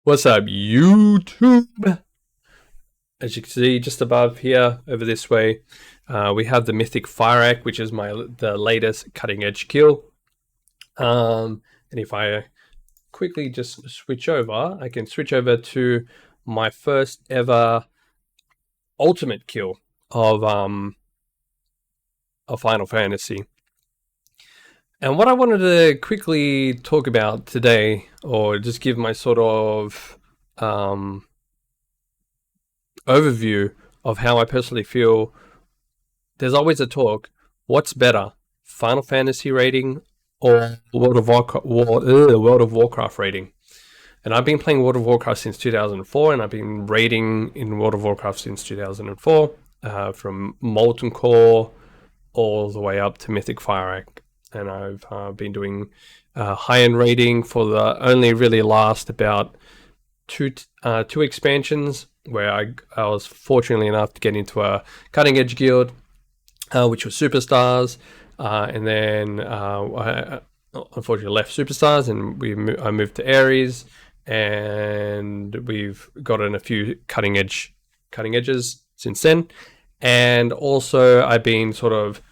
What's up, YouTube? As you can see, just above here, over this way, we have the mythic fire axe, which is the latest cutting edge kill. And if I quickly just switch over, I can switch over to my first ever ultimate kill of Final Fantasy. And what I wanted to quickly talk about today, or just give my sort of overview of how I personally feel. There's always a talk, what's better, Final Fantasy raiding or World of Warcraft raiding? And I've been playing World of Warcraft since 2004, and I've been raiding in World of Warcraft since 2004, from Molten Core all the way up to Mythic Fire Axe. And I've been doing high-end raiding for the only really last about two expansions, where I was fortunately enough to get into a cutting-edge guild, which was Superstars, and then I unfortunately left Superstars, and I moved to Ares, and we've gotten a few cutting edges since then. And also I've been sort of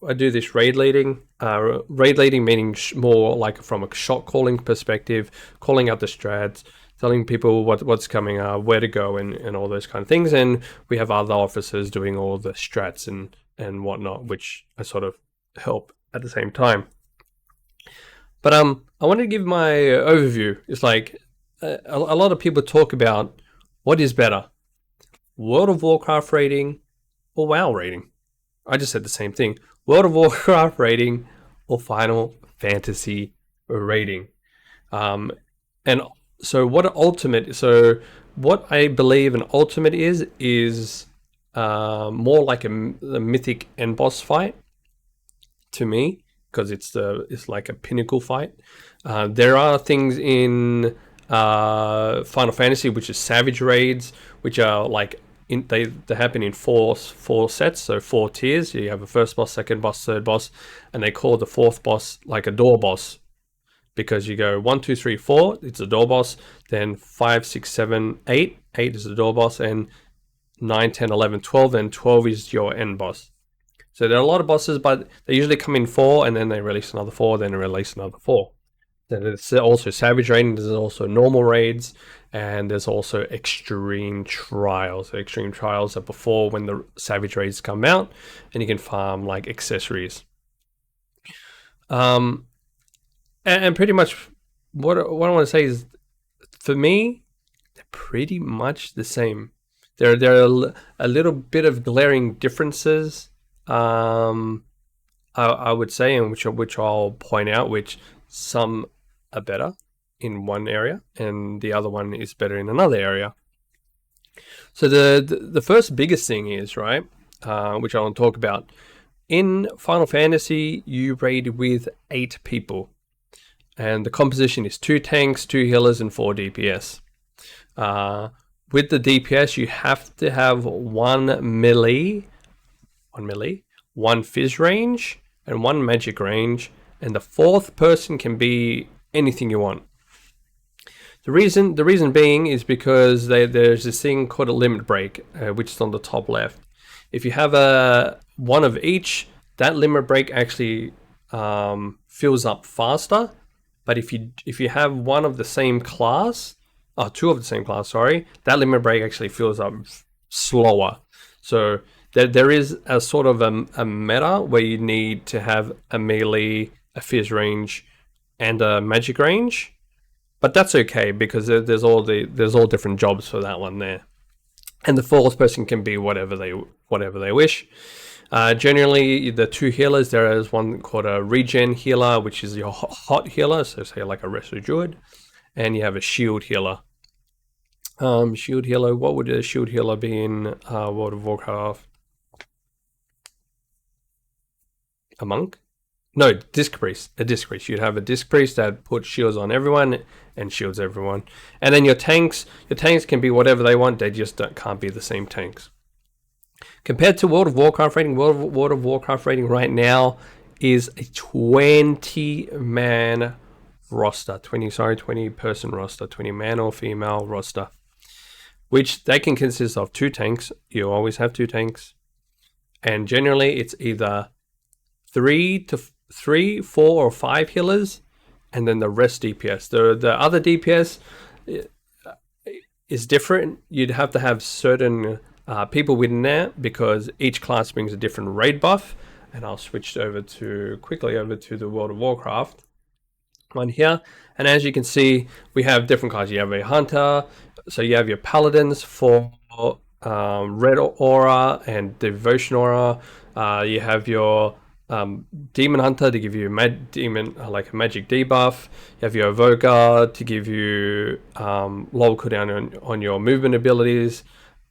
I do this raid leading. Raid leading meaning more like from a shot calling perspective, calling out the strats, telling people what's coming, where to go, and all those kind of things. And we have other officers doing all the strats and whatnot, which I sort of help at the same time. But I wanted to give my overview. It's like a lot of people talk about what is better, World of Warcraft raiding or WoW raiding. I just said the same thing. World of Warcraft raiding or Final Fantasy raiding. And so what I believe an ultimate is more like a mythic end boss fight to me, because it's like a pinnacle fight. There are things in Final Fantasy which is savage raids, which are like they happen in four sets, so 4 tiers. You have a first boss, second boss, third boss, and they call the fourth boss like a door boss, because you go 1, 2, 3, 4, it's a door boss, then 5, 6, 7, 8 is the door boss, and 9, 10, 11, 12, and 12 is your end boss. So there are a lot of bosses, but they usually come in 4, and then they release another 4, then they release another 4. Then there's also savage raiding, there's also normal raids, and there's also extreme trials. So extreme trials are before when the savage raids come out, and you can farm like accessories. And pretty much what I want to say is, for me, they're pretty much the same. There are a little bit of glaring differences, I would say, and which I'll point out, which some are better in one area and the other one is better in another area. So the first biggest thing is, right, which I want to talk about. In Final Fantasy, you raid with 8 people. And the composition is 2 tanks, 2 healers, and 4 DPS. With the DPS, you have to have 1 melee, 1 fizz range, and 1 magic range. And the 4th person can be anything you want. The reason being is because there's this thing called a limit break, which is on the top left. If you have one of each, that limit break actually fills up faster. But if you have one of the same class, 2 of the same class, sorry, that limit break actually fills up slower. So there is a sort of a meta where you need to have a melee, a fizz range, and a magic range. But that's okay, because there's all different jobs for that one there. And the 4th person can be whatever they wish. Generally, the 2 healers, there is one called a regen healer, which is your hot healer, so say like a Resto Druid, and you have a shield healer. Shield healer, what would a shield healer be in World of Warcraft? A monk? No, disc priest. A disc priest. You'd have a disc priest that puts shields on everyone and shields everyone. And then your tanks can be whatever they want. They just can't be the same tanks. Compared to World of Warcraft raiding, World of Warcraft raiding right now is a 20-man roster, 20 person roster, 20 man or female roster, which they can consist of 2 tanks. You always have 2 tanks, and generally it's either 3, 4, or 5 healers, and then the rest DPS. The other DPS is different. You'd have to have certain people within there because each class brings a different raid buff. And I'll switch quickly over to the World of Warcraft one here. And as you can see, we have different classes. You have a hunter, so you have your paladins for red aura and devotion aura. You have your demon hunter to give you like a magic debuff. You have your evoker to give you low cooldown on your movement abilities.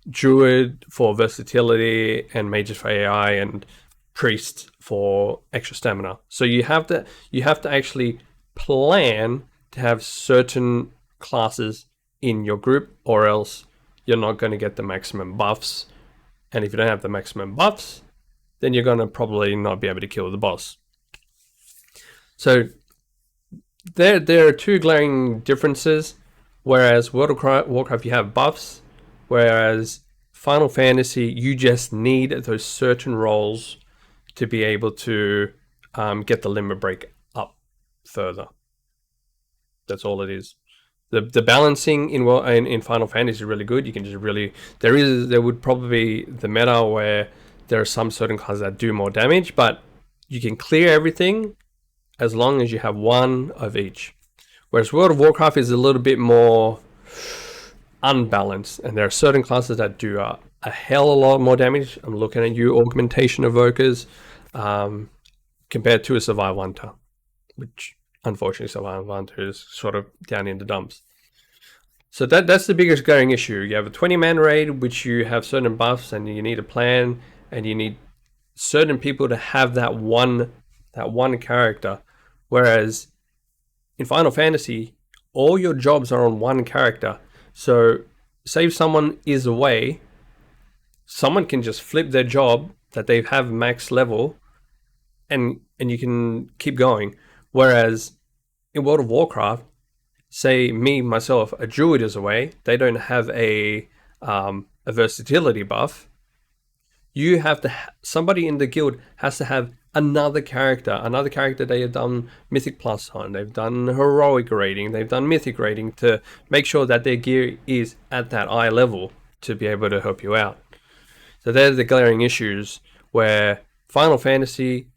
Druid for versatility, and mages for AI, and priest for extra stamina. So you have to actually plan to have certain classes in your group, or else you're not going to get the maximum buffs. And if you don't have the maximum buffs, then you're going to probably not be able to kill the boss. So there are 2 glaring differences. Whereas World of Warcraft, you have buffs, whereas Final Fantasy, you just need those certain roles to be able to get the limit break up further. That's all it is. The balancing in Final Fantasy is really good. You can just really there would probably be the meta where there are some certain classes that do more damage, but you can clear everything as long as you have 1 of each. Whereas World of Warcraft is a little bit more unbalanced, and there are certain classes that do a hell of a lot more damage. I'm looking at you, augmentation evokers, compared to a survivalhunter, which unfortunately survivalhunter is sort of down in the dumps. So that's the biggest glaring issue. You have a 20-man raid, which you have certain buffs, and you need a plan, and you need certain people to have that one character. Whereas in Final Fantasy, all your jobs are on one character. So say if someone is away, someone can just flip their job that they have max level, and you can keep going. Whereas in World of Warcraft, say myself, a druid is away, they don't have a versatility buff. You have to somebody in the guild has to have another character they have done mythic plus on, they've done heroic raiding, they've done mythic raiding, to make sure that their gear is at that eye level to be able to help you out. So they're the glaring issues where Final Fantasy,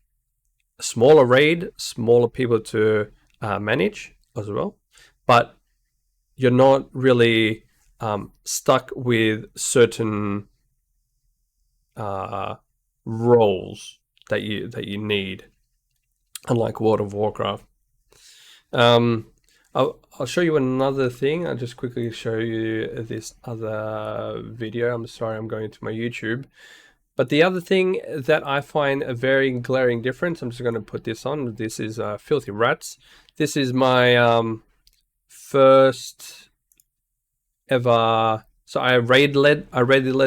smaller raid, smaller people to manage as well, but you're not really stuck with certain roles that you need, unlike World of Warcraft. I'll show you another thing. I'll just quickly show you this other video. I'm sorry, I'm going to my YouTube. But the other thing that I find a very glaring difference, I'm just going to put this on. This is Filthy Rats. This is my first ever. So I raid led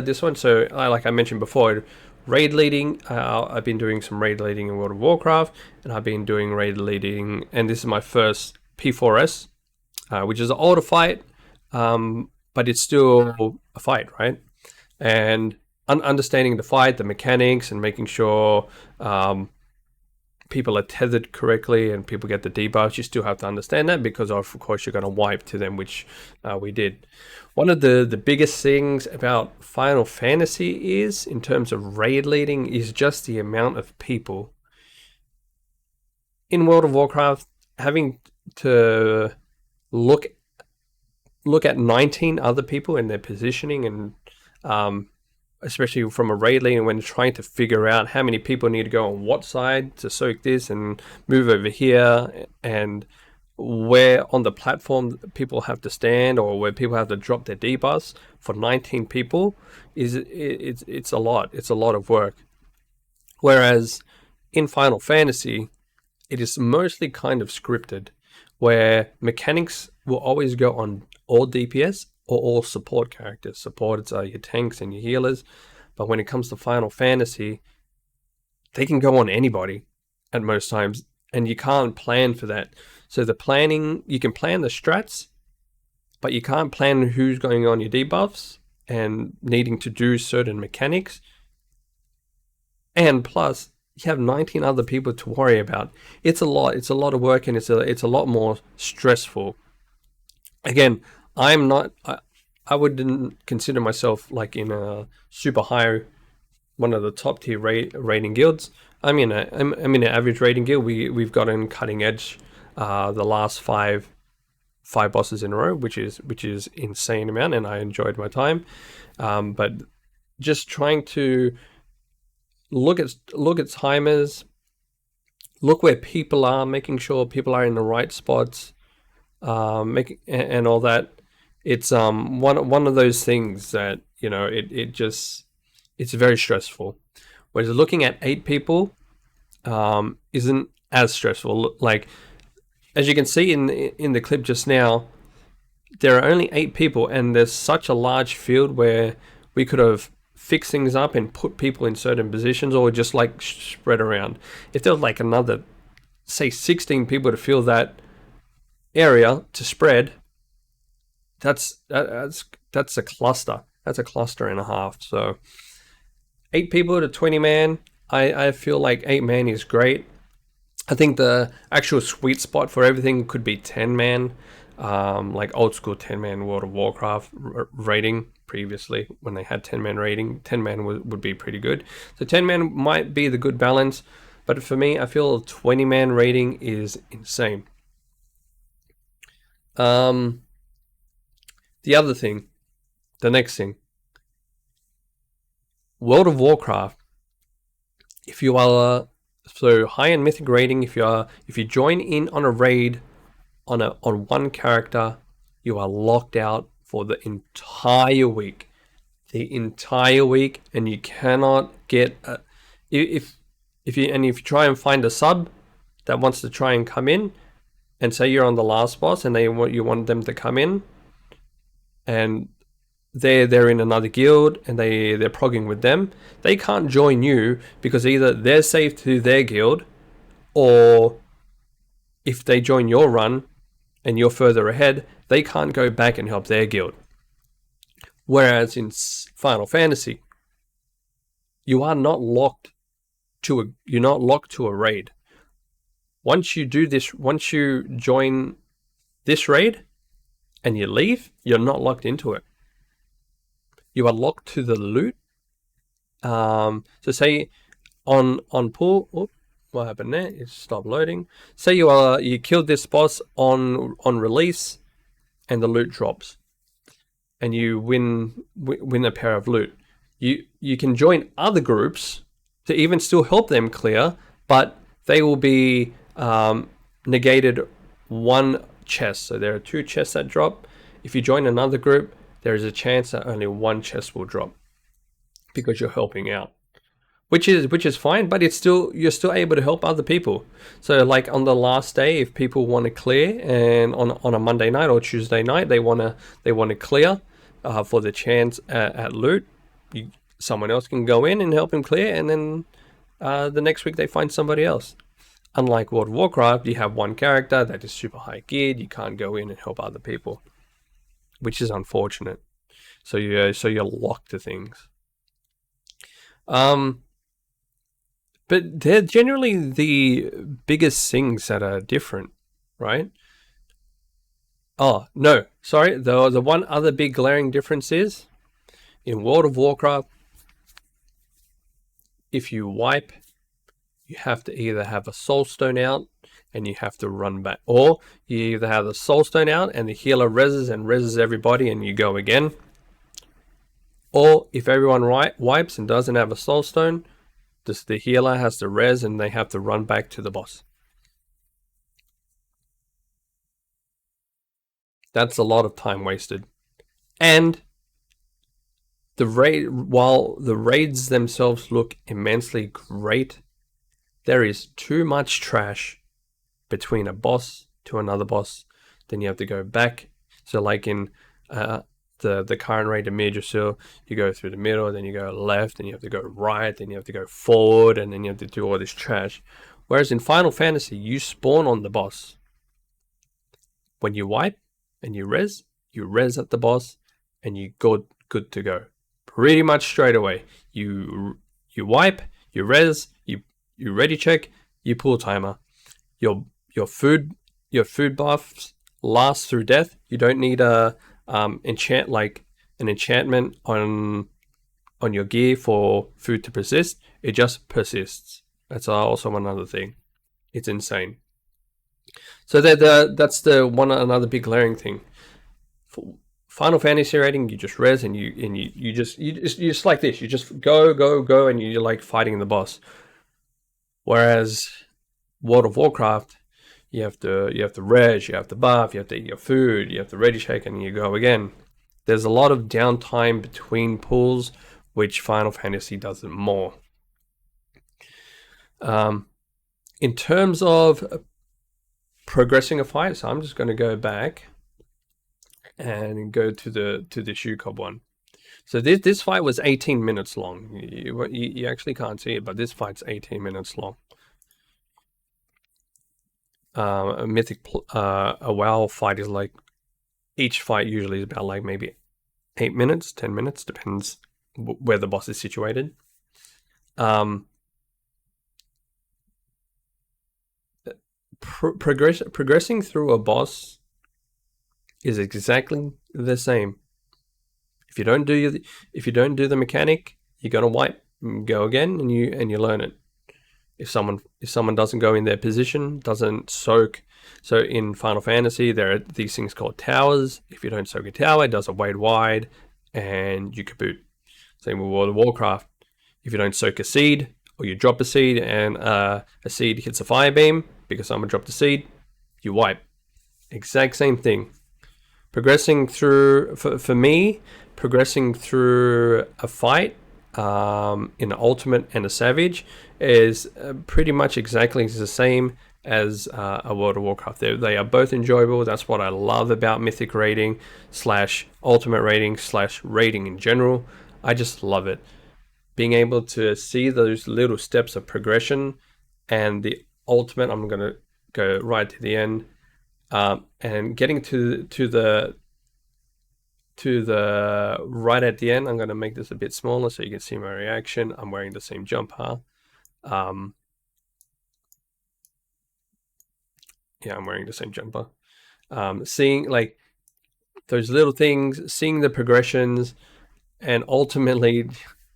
this one. So like I mentioned before, raid leading. I've been doing some raid leading in World of Warcraft, and I've been doing raid leading. And this is my first P4S, which is an older fight, but it's still a fight, right? And understanding the fight, the mechanics, and making sure people are tethered correctly and people get the debuffs, you still have to understand that, because of course you're going to wipe to them, which we did. One of the biggest things about Final Fantasy is, in terms of raid leading, is just the amount of people. In World of Warcraft, having to look at 19 other people and their positioning, and especially from a raid leader, when trying to figure out how many people need to go on what side to soak this and move over here, and where on the platform people have to stand, or where people have to drop their debuffs for 19 people, it's a lot. It's a lot of work. Whereas in Final Fantasy, it is mostly kind of scripted, where mechanics will always go on all DPS or all support characters. Supports are your tanks and your healers, but when it comes to Final Fantasy, they can go on anybody at most times, and you can't plan for that. So the planning, you can plan the strats, but you can't plan who's going on your debuffs and needing to do certain mechanics. And plus, you have 19 other people to worry about. It's a lot. It's a lot of work, and it's a lot more stressful. Again, I'm not. I wouldn't consider myself like in a super high, one of the top tier raiding guilds. I'm in an average raiding guild. We've gotten cutting edge, the last five bosses in a row, which is insane amount, and I enjoyed my time. But just trying to look at timers, look where people are, making sure people are in the right spots, making and all that. It's one of those things that, you know, it's very stressful. Whereas looking at 8 people isn't as stressful. Like, as you can see in the clip just now, there are only 8 people, and there's such a large field where we could have fixed things up and put people in certain positions, or just like spread around. If there was like another, say, 16 people to fill that area to spread, that's a cluster. That's a cluster and a half. So 8 people to 20 man, I feel like 8 man is great. I think the actual sweet spot for everything could be 10 man, like old school 10 man World of Warcraft raiding previously, when they had 10 man raiding. 10 man would be pretty good. So 10 man might be the good balance, but for me, I feel 20 man raiding is insane. The other thing, the next thing, World of Warcraft. If you are so high in mythic raiding, if you join in on a raid on one character, you are locked out for the entire week. And you cannot get if you try and find a sub that wants to try and come in, and say you're on the last boss and you want them to come in, and they're in another guild and they're progging with them, they can't join you, because either they're safe to their guild, or if they join your run and you're further ahead, they can't go back and help their guild. Whereas in Final Fantasy, you're not locked to a raid. Once you join this raid and you leave, you're not locked into it. You are locked to the loot. So say on pool, what happened there? It stopped loading. Say you killed this boss on release, and the loot drops, and you win a pair of loot. You can join other groups to even still help them clear, but they will be negated one chest. So there are 2 chests that drop. If you join another group, there is a chance that only 1 chest will drop, because you're helping out, which is fine, but you're still able to help other people. So like on the last day, if people want to clear, and on a Monday night or Tuesday night they want to clear for the chance at loot, someone else can go in and help them clear, and then the next week they find somebody else. Unlike World of Warcraft, you have one character that is super high geared. You can't go in and help other people, which is unfortunate. So you're locked to things. But they're generally the biggest things that are different, right? Oh, no, sorry. The one other big glaring difference is, in World of Warcraft, if you wipe, you have to either have a soul stone out and you have to run back, or you either have the soul stone out and the healer reses everybody and you go again, or if everyone wipes and doesn't have a soul stone, the healer has to res and they have to run back to the boss. That's a lot of time wasted. And while the raids themselves look immensely great, there is too much trash between a boss to another boss. Then you have to go back. So like in the current raid of Mirjasil, you go through the middle, then you go left, then you have to go right, then you have to go forward, and then you have to do all this trash. Whereas in Final Fantasy, you spawn on the boss. When you wipe and you res at the boss, and you good to go. Pretty much straight away. You wipe, you res, you ready check, you pull timer. Your food buffs last through death. You don't need an enchantment on your gear for food to persist. It just persists. That's also another thing. It's insane. So that's another big glaring thing. For Final Fantasy raiding, you just res and you just like this. You just go and you're like fighting the boss. Whereas World of Warcraft, you have to res, you have to buff, you have to eat your food, you have to ready shake, and you go again. There's a lot of downtime between pulls, which Final Fantasy does it more. In terms of progressing a fight, so I'm just going to go back and go to the Shukob one. So this fight was 18 minutes long. You actually can't see it, but this fight's 18 minutes long. A mythic, a WoW fight is like, each fight usually is about like maybe 8 minutes, 10 minutes, depends where the boss is situated. Progressing through a boss is exactly the same. If you don't do the mechanic, you're gonna wipe, go again, and you learn it. If someone doesn't go in their position, doesn't soak. So in Final Fantasy, there are these things called towers. If you don't soak a tower, it does a wide, and you kaboot. Same with World of Warcraft. If you don't soak a seed, or you drop a seed and a seed hits a fire beam because someone dropped a seed, you wipe. Exact same thing. Progressing through, for me, progressing through a fight in an ultimate and a savage is pretty much exactly the same as a World of Warcraft. They are both enjoyable. That's what I love about mythic raiding / ultimate raiding / raiding in general. I just love it. Being able to see those little steps of progression, and the ultimate, I'm going to go right to the end, and getting to the right at the end. I'm going to make this a bit smaller so you can see my reaction. I'm wearing the same jumper. Yeah, I'm wearing the same jumper. Seeing like those little things, seeing the progressions, and ultimately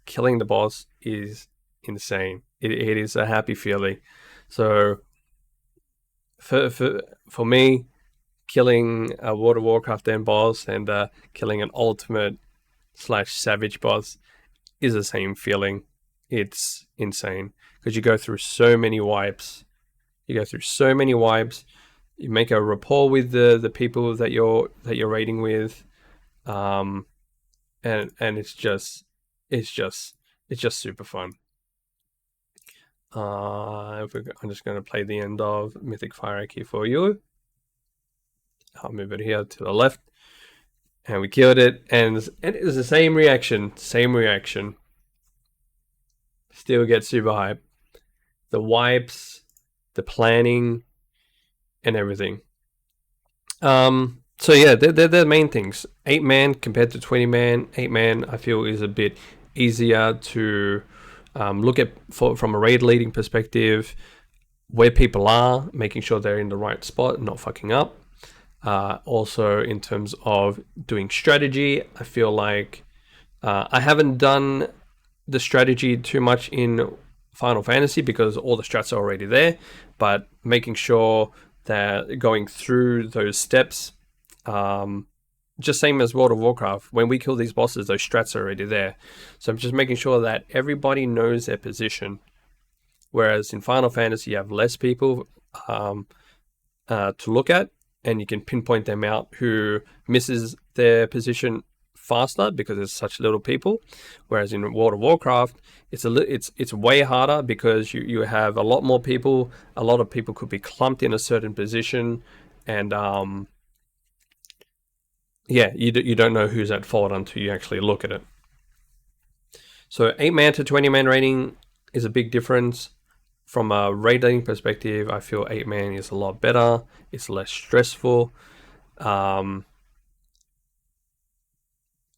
killing the boss is insane. It is a happy feeling. So for me, killing a World of Warcraft end boss and killing an ultimate / savage boss is the same feeling. It's insane because you go through so many wipes. You make a rapport with the people that you're raiding with, and it's just super fun. I'm just going to play the end of Mythic Hierarchy for you. I'll move it here to the left, and we killed it, and it was the same reaction. Still get super hype. The wipes, the planning, and everything. So yeah, they're the main things. 8-man compared to 20-man. 8-man, I feel, is a bit easier to look at from a raid leading perspective, where people are, making sure they're in the right spot, not fucking up. Also, in terms of doing strategy, I feel like I haven't done the strategy too much in Final Fantasy because all the strats are already there, but making sure that going through those steps, just same as World of Warcraft, when we kill these bosses, those strats are already there. So I'm just making sure that everybody knows their position. Whereas in Final Fantasy, you have less people to look at, and you can pinpoint them out who misses their position faster because there's such little people. Whereas in World of Warcraft, it's way harder because you have a lot more people. A lot of people could be clumped in a certain position, and yeah, you don't know who's at fault until you actually look at it. So 8-man to 20-man raiding is a big difference. from a raiding perspective, I feel 8-man is a lot better. It's less stressful.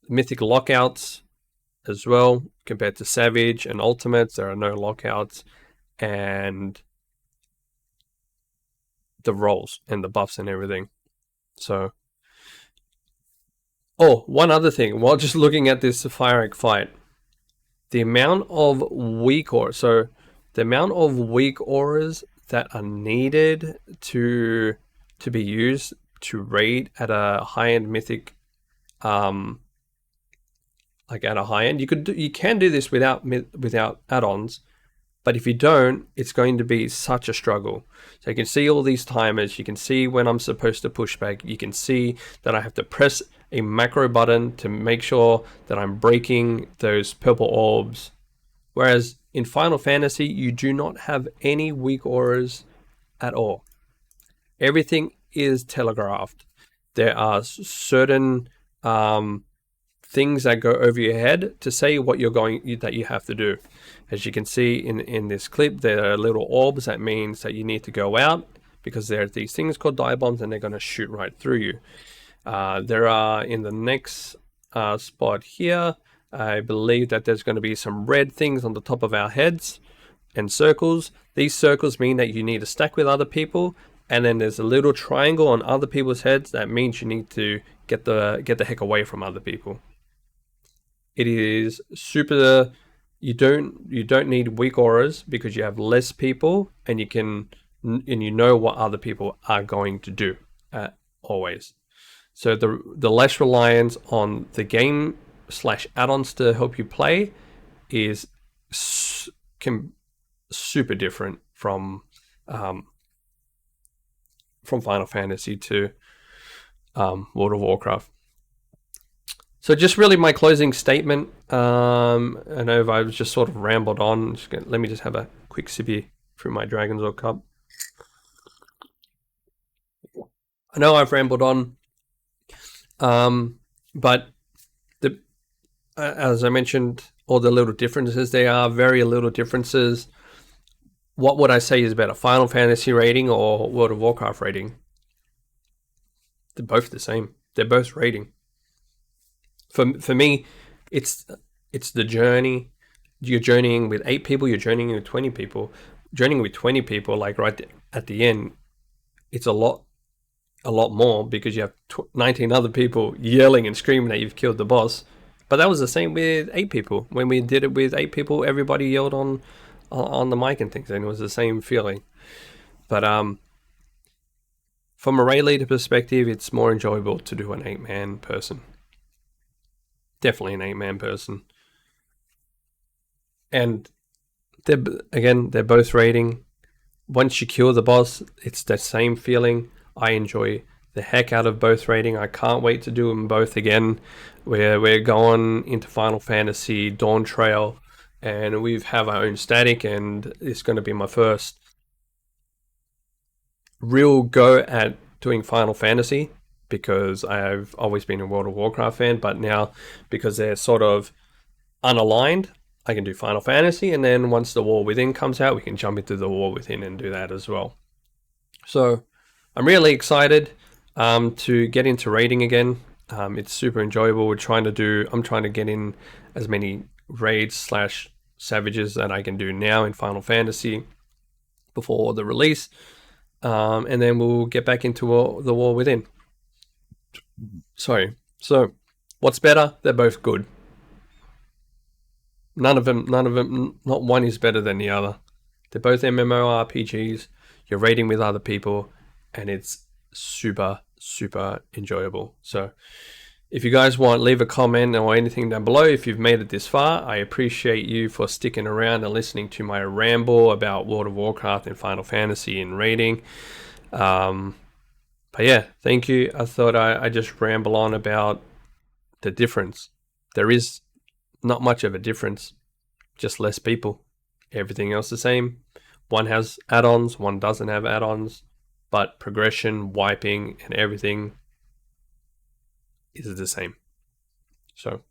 Mythic lockouts as well compared to Savage and Ultimates. There are no lockouts, and the rolls and the buffs and everything. So, oh, one other thing, while just looking at this Fire Egg fight, the amount of weak auras, so the amount of weak auras that are needed to be used to raid at a high-end mythic, like at a high end, you can do this without add-ons, but if you don't, it's going to be such a struggle. So you can see all these timers, you can see when I'm supposed to push back, you can see that I have to press a macro button to make sure that I'm breaking those purple orbs. Whereas in Final Fantasy, you do not have any weak auras at all. Everything is telegraphed. There are certain things that go over your head to say what that you have to do. As you can see in this clip, there are little orbs. That means that you need to go out because there are these things called dive bombs and they're going to shoot right through you. There are in the next spot here, I believe that there's going to be some red things on the top of our heads and circles. These circles mean that you need to stack with other people, and then there's a little triangle on other people's heads. That means you need to get the heck away from other people. It is super. You don't need weak auras because you have less people, and you know what other people are going to do always. So the less reliance on the game / add-ons to help you play is super different from Final Fantasy to World of Warcraft. So just really my closing statement. I know I've just sort of rambled on. Let me just have a quick sippy through my Dragon's Or cup. I know I've rambled on, but as I mentioned, all the little differences, there are very little differences. What would I say is better, Final Fantasy raiding or World of Warcraft raiding? They're both the same. They're both raiding. For me, it's the journey. You're journeying with 8 people. You're journeying with 20 people. Journeying with 20 people, like right at the end, it's a lot more because you have 19 other people yelling and screaming that you've killed the boss. But that was the same with 8 people. When we did it with 8 people, everybody yelled on the mic and things, and it was the same feeling. But from a raid leader perspective, it's more enjoyable to do an 8-man person. Definitely an 8-man person. And they're both raiding. Once you kill the boss, it's the same feeling. I enjoy the heck out of both raiding. I can't wait to do them both again. We're going into Final Fantasy Dawn Trail, and we have our own static, and it's going to be my first real go at doing Final Fantasy, because I've always been a World of Warcraft fan, but now because they're sort of unaligned, I can do Final Fantasy, and then once the War Within comes out, we can jump into the War Within and do that as well. So I'm really excited to get into raiding again. It's super enjoyable. I'm trying to get in as many raids / savages that I can do now in Final Fantasy before the release, and then we'll get back into the War Within. Sorry. So, what's better? They're both good. None of them, not one is better than the other. They're both MMORPGs. You're raiding with other people, and it's super, super enjoyable. So, if you guys want, leave a comment or anything down below. If you've made it this far, I appreciate you for sticking around and listening to my ramble about World of Warcraft and Final Fantasy and raiding. But yeah, thank you. I thought I just ramble on about the difference. There is not much of a difference, just less people. Everything else the same. One has add-ons, one doesn't have add-ons, but progression, wiping, and everything is the same. So,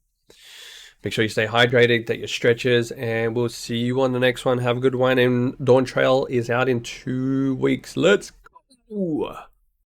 Make sure you stay hydrated, get your stretches, and we'll see you on the next one. Have a good one. And Dawn Trail is out in 2 weeks. Let's go.